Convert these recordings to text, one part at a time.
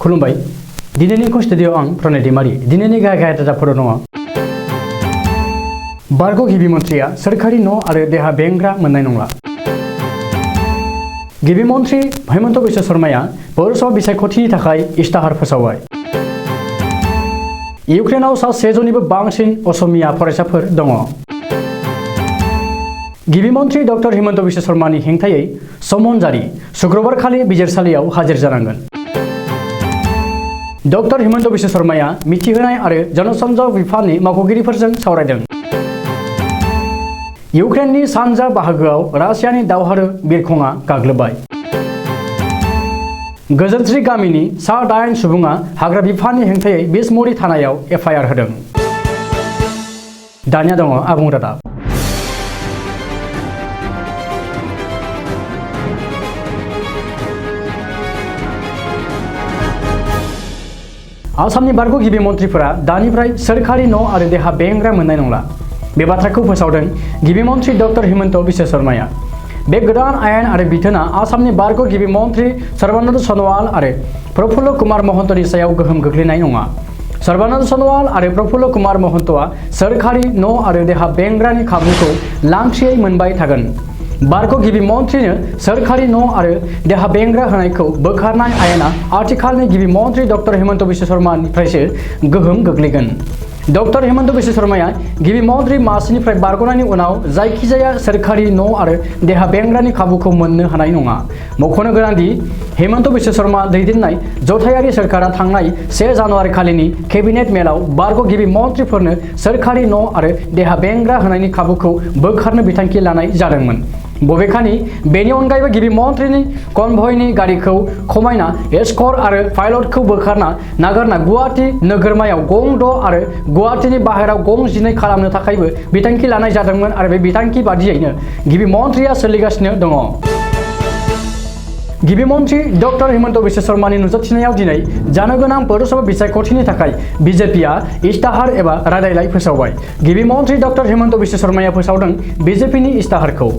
खुलुमबाय दिनैनि स्टुडियोआव आं प्रणय दैमारी दिनैनि गाहाय रादाबफोर दङ। बारग' गिबि मन्थ्रिया सोरखारि न' आरो देहा बेंग्रा मोननाय नंला। गिबि मन्थ्रि हेमन्त बिश्व शर्माया पौरसभा बिसायख'थिनि थाखाय इस्ताहार फोसावबाय। इउक्रेनाव सा 100 जननिबो बांसिन असमिया फरायसाफोर दङ। गिबि मन्थ्रि डक्टर हेमन्त बिश्व शर्मानि हेंथायै समन जारि शुक्रबारखालि बिजिरसालियाव हाजिर जानांगोन। डक्टर हेमन्त बिश्व शर्माया मिथिहोनाय आरो जनसंजाब बिफाननि मावख'गिरिफोरजों सावरायदों। इउक्रेननि सानजा बाहागोआव रासियानि दावहारु बिरखंआ गाग्लोबबाय। गोजोनस्रि गामिनि सा 8 सुबुङा हाग्रा बिफाननि हेंथायै बिसमुरि थानायाव एफआइआर होदों। दानिया दङ आबुं रादाब। आसामनि बारग' गिबि मन्थ्रिफोरा दानिफ्राय सोरखारि न' आरो देहा बेंग्रा मोननाय नंला। बे बाथ्राखौ फोसावदों गिबि मन्थ्रि डक्टर हेमन्त बिश्व शर्माया। बे गोदान आयेन आरो बिथोना आसामनि बारग' गिबि मन्थ्रि सर्बानन्द सन'वाल आरो प्रफुल्ल कुमार महन्तनि सायाव गोहोम गोग्लैनाय नङा। सर्बानन्द सन'वाल आरो प्रफुल्ल कुमार महन्तआ सोरखारि न' आरो देहा बेंग्रानि खाबुखौ लांथियै मोनबाय थागोन। बारग' गिबि मन्थ्रिनो सोरखारि न' आरो देहा बेंग्रा होनायखौ बोखारनाय आयेना आथिखालनि गिबि मन्थ्रि डक्टर हेमन्त बिश्व शर्मानिफ्रायसो गोहोम गोग्लैगोन। डक्टर हेमन्त बिश्व शर्माया गिबि मन्थ्रि मासिनिफ्राय बारग'नायनि उनाव जायखिजाया सोरखारि न' आरो देहा बेंग्रानि खाबुखौ मोननो हानाय नङा। मख'नो गोनांदि हेमन्त बिश्व शर्मा दैदेननाय जथायारि सोरखारा थांनाय 1 जानुवारि खालिनि केबिनेट मेलाव बारग' गिबि मन्थ्रिफोरनो सोरखारि न' आरो देहा बेंग्रा होनायनि खाबुखौ बोखारनो बिथांखि लानाय जादोंमोन। बबेखानि बेनि अनगायैबो गिबि मन्थ्रिनि कनभयनि गारिखौ खमायना एस्कर्ट आरो पाइलटखौ बोखारना नागारना गुवाहाटी नोगोरमायाव गं 6 आरो गुवाहाटीनि बाहेराव गं 12 खालामनो थाखायबो बिथांखि लानाय जादोंमोन आरो बे बिथांखि बादियैनो गिबि मन्थ्रिया सोलिगासिनो दङ। गिबि मन्थ्रि डक्टर हेमन्त बिश्व शर्मानि नुजाथिनायाव दिनै जानो गोनां पौरसभा बिसायख'थिनि थाखाय बिजेपिआ इस्ताहार एबा रादायलाइ फोसावबाय। गिबि मन्थ्रि डक्टर हेमन्त बिश्व शर्माया फोसावदों बिजेपिनि इस्ताहारखौ।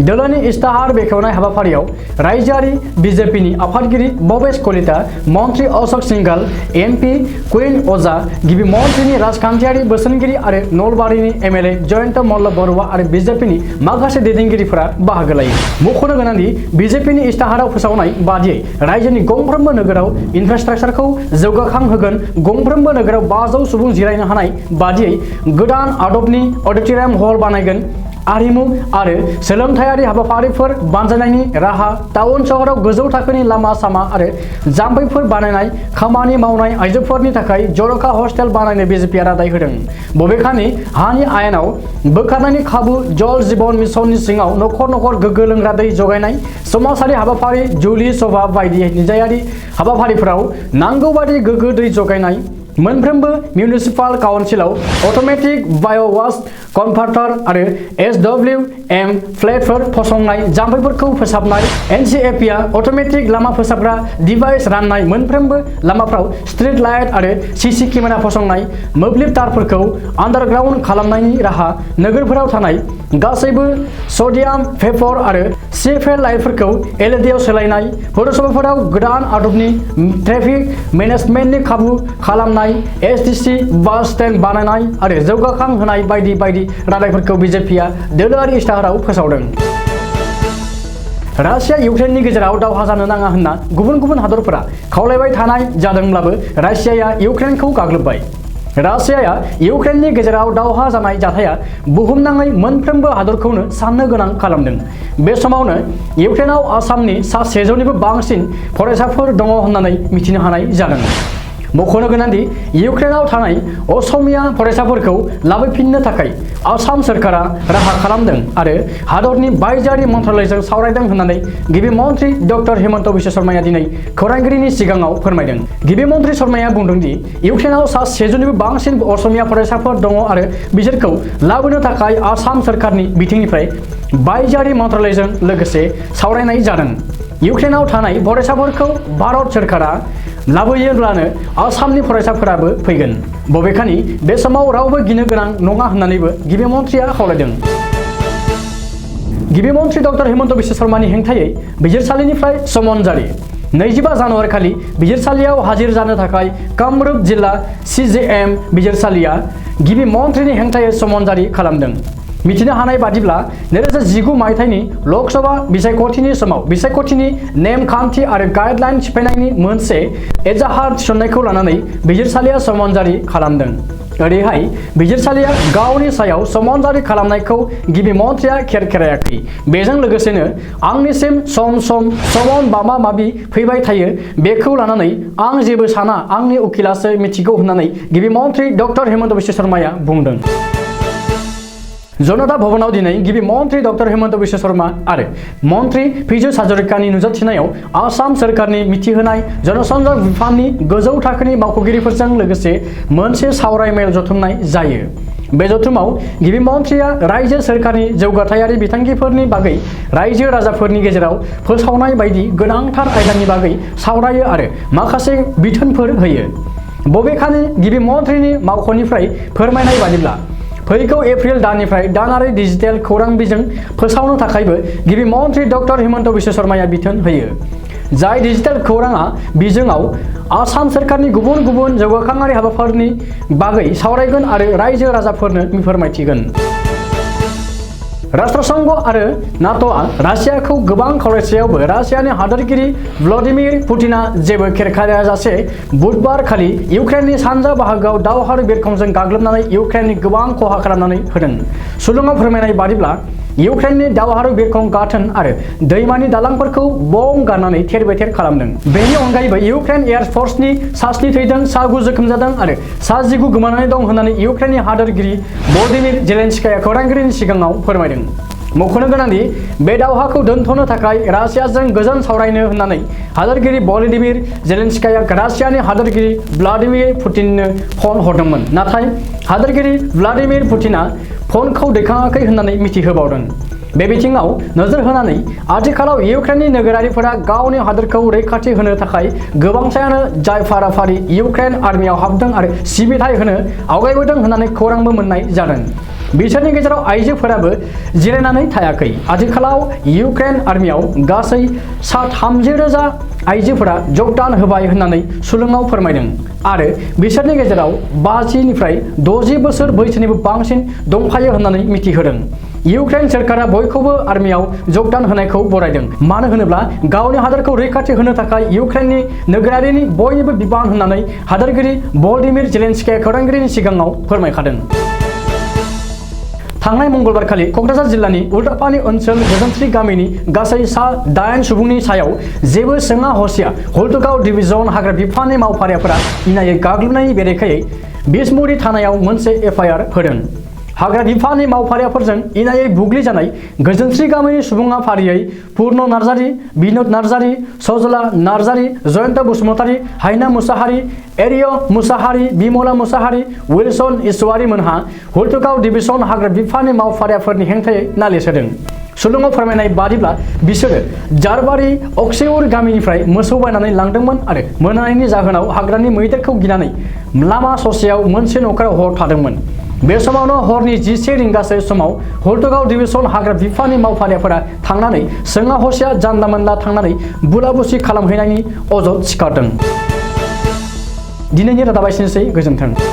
दोलोनि इस्ताहार बेखेवनाय हाबाफारियाव रायजोआरि बिजेपिनि आफादगिरि भवेश कलिता, मन्थ्रि अशोक सिंघल, एमपि कुइन अजा, गिबि मन्थ्रिनि राजखान्थियारि बोसोनगिरि आरो नलबारिनि एमएलए जयन्त मल्ल बरुवा आरो बिजेपिनि माखासे दैदेनगिरिफोरा बाहागो लायो। मख'नो गोनांदि बिजेपिनि इस्ताहाराव फोसावनाय बादियै रायजोनि गंफ्रोमबो नोगोराव इनफ्रास्ट्राक्चारखौ जौगाखांहोगोन। गंफ्रोमबो नोगोराव 500 सुबुं जिरायनो हानाय बादियै गोदान आदबनि अडिट'रियाम हल बानायगोन। आरिमु आरो सोलोंथायारि हाबाफारिफोर बानजायनायनि राहा, टाउन सहराव गोजौ थाखोनि लामा सामा आरो जाम्फैफोर बानायनाय, खामानि मावनाय आइजोफोरनि थाखाय जर'खा हस्टेल बानायनो बिजेपिआ रादाय होदों। बबेखानि हानि आयेनाव बोखारनायनि खाबु, जल जीवन मिशननि सिङाव नखर नखर गोग्गो लोंग्रा दै जगायनाय, समाजारि हाबाफारि, जुलि सभा बायदि निजायारि हाबाफारिफोराव नांगौ बायदि गोग्गो दै जगायनाय, मोनफ्रोमबो मिउनिसिपाल काउन्सिलाव अट'मेटिक बाय'वास कनभार्टार आरो SWM फ्लेटफोर फसंनाय, जाम्फैफोरखौ फोसाबनाय, NCAPआ अट'मेटिक लामा फोसाबग्रा डिभाइस राननाय, मोनफ्रोमबो लामाफ्राव स्ट्रीट लाइट आरो CC केमेरा फसंनाय, मोब्लिब तारफोरखौ आन्डारग्राउन्ड खालामनायनि राहा, नोगोरफोराव थानाय गासैबो सडियाम भेपर आरो CFL लाइटफोरखौ LED आव सोलायनाय, पौरसभाफोराव गोदान आदबनि ट्रेफिक मेनेजमेन्टनि खाबु खालामनाय, STC बास स्टेन्ड बानायनाय आरो जौगाखां होनाय बायदि बायदि रादायफोरखौ बिजेपिआ दोलोआरि इस्ताहाराव फोसावदों। रासिया इउक्रेननि गेजेराव दावहा जानो नाङा होनना गुबुन गुबुन हादरफोरा खावलायबाय थानाय जादोंब्लाबो रासियाया इउक्रेनखौ गाग्लोबबाय। रासियाया इउक्रेननि गेजेराव दावहा जानाय जाथाया बुहुमनाङै मोनफ्रोमबो हादरखौनो साननो गोनां खालामदों। बे समावनो इउक्रेनाव आसामनि सा 100 जननिबो बांसिन फरायसाफोर दङ होननानै मिथिनो हानाय जादों। मख'नो गोनांदि इउक्रेनाव थानाय असमिया फरायसाफोरखौ लाबोफिननो थाखाय आसाम सोरखारा राहा खालामदों आरो हादरनि बायजोआरि मन्त्रालयजों सावरायदों होननानै गिबि मन्थ्रि डक्टर हेमन्त बिश्व शर्माया दिनै खौरांगिरिनि सिगाङाव फोरमायदों। गिबि मन्थ्रि शर्माया बुंदों दि इउक्रेनाव सा 100 जननिबो बांसिन असमिया फरायसाफोर दङ आरो बिसोरखौ लाबोनो थाखाय आसाम सोरखारनि बिथिंनिफ्राय बायजोआरि मन्त्रालयजों लोगोसे सावरायनाय जादों। इउक्रेनाव थानाय फरायसाफोरखौ भारत सोरखारा लाबोयोब्लानो आसामनि फरायसाफोराबो फैगोन। बबेखानि बे समाव रावबो गिनो गोनां नङा होननानैबो गिबि मन्थ्रिया खावलायदों। गिबि मन्थ्रि डक्टर हेमन्त बिश्व शर्मानि हेंथायै बिजिरसालिनिफ्राय समन जारि 25 जानुवारि खालि बिजिरसालियाव हाजिर जानो थाखाय कामरुप जिल्ला CJM बिजिरसालिया गिबि मन्थ्रिनि हेंथायै समन जारि खालामदों। मिथिनो हानाय बादिब्ला 2019 मायथाइनि लोकसभा बिसायख'थिनि समाव बिसायख'थिनि नेमखान्थि आरो गाइडलाइन सिफायनायनि मोनसे एजाहार थिसननायखौ लानानै बिजिरसालिया समन जारि खालामदों। ओरैहाय बिजिरसालिया गावनि सायाव समन जारि खालामनायखौ गिबि मन्थ्रिया खेरखेरायाखै। बेजों लोगोसेनो आंनिसिम सम समन माबा माबि फैबाय थायो, बेखौ लानानै आं जेबो साना, आंनि उकिलासो मिथिगौ होननानै गिबि मन्थ्रि डक्टर हेमन्त बिश्व शर्माया बुंदों। जनता भवनाव दिनै गिबि मन्थ्रि डक्टर हेमन्त बिश्व शर्मा आरो मन्थ्रि पीयूष हाजरिकानि नुजाथिनायाव आसाम सोरखारनि मिथिहोनाय जनसंपर्क बिफाननि गोजौ थाखोनि मावख'गिरिफोरजों लोगोसे मोनसे सावराय मेल जथुमनाय जायो। बे जथुमाव गिबि मन्थ्रिया रायजो सोरखारनि जौगाथायारि बिथांखिफोरनि बागै रायजो राजाफोरनि गेजेराव फोसावनाय बायदि गोनांथार आयदानि बागै सावरायो आरो माखासे बिथोनफोर होयो। बबेखानि गिबि मन्थ्रिनि मावख'निफ्राय फोरमायनाय बादिब्ला फैगौ एप्रिल दाननिफ्राय दानारि डिजिटेल खौरां बिजों फोसावनो थाखायबो गिबि मन्थ्रि डक्टर हेमन्त बिश्व शर्माया बिथोन होयो। जाय डिजिटेल खौराङा बिजोङाव आसाम सोरखारनि गुबुन गुबुन जौगाखांआरि हाबाफारिनि बागै सावरायगोन आरो रायजो राजाफोरनो फोरमायथिगोन। राष्ट्रसंघ आरो नाट'आ रासियाखौ गोबां खावलायसेयावबो रासियानि हादोरगिरि व्लादिमिर पुतिना जेबो खेरखायाजासे बुधबार खालि इउक्रेननि सानजा बाहागोआव दावहारु बिरखंजों गाग्लोबनानै इउक्रेननि गोबां खहा खालामनानै होदों। सुलुङाव फोरमायनाय बादिब्ला इउक्रेननि दावहारु बिरखं गाथोन आरो दैमानि दालांफोरखौ बम गारनानै थेर बेथेर खालामदों। बेनि अनगायैबो इउक्रेन एयार फर्सनि सा 7 थैदों, सा 9 जोखोम जादों आरो सा 19 गोमानानै दं होननानै इउक्रेननि हादोरगिरि भलदिमिर जेलेनस्कीया खौरांगिरिनि सिगाङाव फोरमायदों। मख'नो गोनांदि बे दावहाखौ दोनथ'नो थाखाय रासियाजों गोजोन सावरायनो होननानै हादोरगिरि भलदिमिर जेलेनस्कीया रासियानि हादोरगिरि व्लादिमिर पुतिननो फन हरदोंमोन, नाथाय हादोरगिरि व्लादिमिर पुतिना फनखौ दैखाङाखै होननानै मिथिहोबावदों। बे बिथिङाव नोजोर होनानै आथिखालाव इउक्रेननि नोगोरारिफोरा गावनि हादोरखौ रैखाथि होनो थाखाय गोबांसायानो जाय फाराफारि इउक्रेन आर्मियाव हाबदों आरो सिबिथाय होनो आवगायबोदों होननानै खौरांबो मोननाय जादों। बिसोरनि गेजेराव आइजोफोराबो जिरायनानै थायाखै। आथिखालाव इउक्रेन आर्मियाव गासै सा 30,000 आइजोफोरा जगदान होबाय होननानै सुलुङाव फोरमायदों आरो बिसोरनि गेजेराव 50 निफ्राय 60 बोसोर बैसोनिबो बांसिन दंफायो होननानै मिथिहोदों। इउक्रेन सोरखारा बयखौबो आर्मियाव जगदान होनायखौ बरायदों, मानो होनोब्ला गावनि हादोरखौ रैखाथि होनो थाखाय इउक्रेननि नोगोरारिनि बयनिबो बिबान होननानै हादोरगिरि भलदिमिर जेलेनस्कीया खौरांगिरिनि सिगाङाव फोरमायखादों। थांनाय मंगलबार खालि क'क्राझार जिल्लानि उल्टापानि ओनसोल गोजोनस्रि गामिनि गासै सा 8 सुबुंनि सायाव जेबो सोङा हसिया हल्टुगाव डिभिजन हाग्रा बिफाननि मावफारियाफोरा इनायै गाग्लोबनायनि बेरेखायै बिसमुरि थानायाव मोनसे FIR होदों। हाग्रा बिफाननि मावफारियाफोरजों इनायै बुग्लिजानाय गोजोनस्रि गामिनि सुबुङा फारियै पुर्ण नार्जारी, बिनोद नार्जारी, सजला नार्जारी, जयन्त बसुमतारी, हायना मुसाहारी, एरिय मुसाहारी, बिमला मुसाहारी, विल्सन इसवारी मोनहा हल्टुगाव डिभिजन हाग्रा बिफाननि मावफारियाफोरनि हेंथायै नालिस होदों। सुलुङाव फोरमायनाय बादिब्ला बिसोरो जारबारि अक्सेउर गामिनिफ्राय मोसौ बायनानै लांदोंमोन आरो मोनानायनि जाहोनाव हाग्रानि मैदेरखौ गिनानै लामा ससेयाव मोनसे न'खराव हर थादोंमोन। बे समावनो हरनि 11 रिंगासो समाव हल्टुगाव डिभिजन हाग्रा बिफाननि मावफारियाफोरा थांनानै सोङा हसिया जानला मोनला थांनानै बुला बुसि खालामहैनायनि अजद सिखारदों। दिनैनि रादाबा एसेनोसै, गोजोन्थों।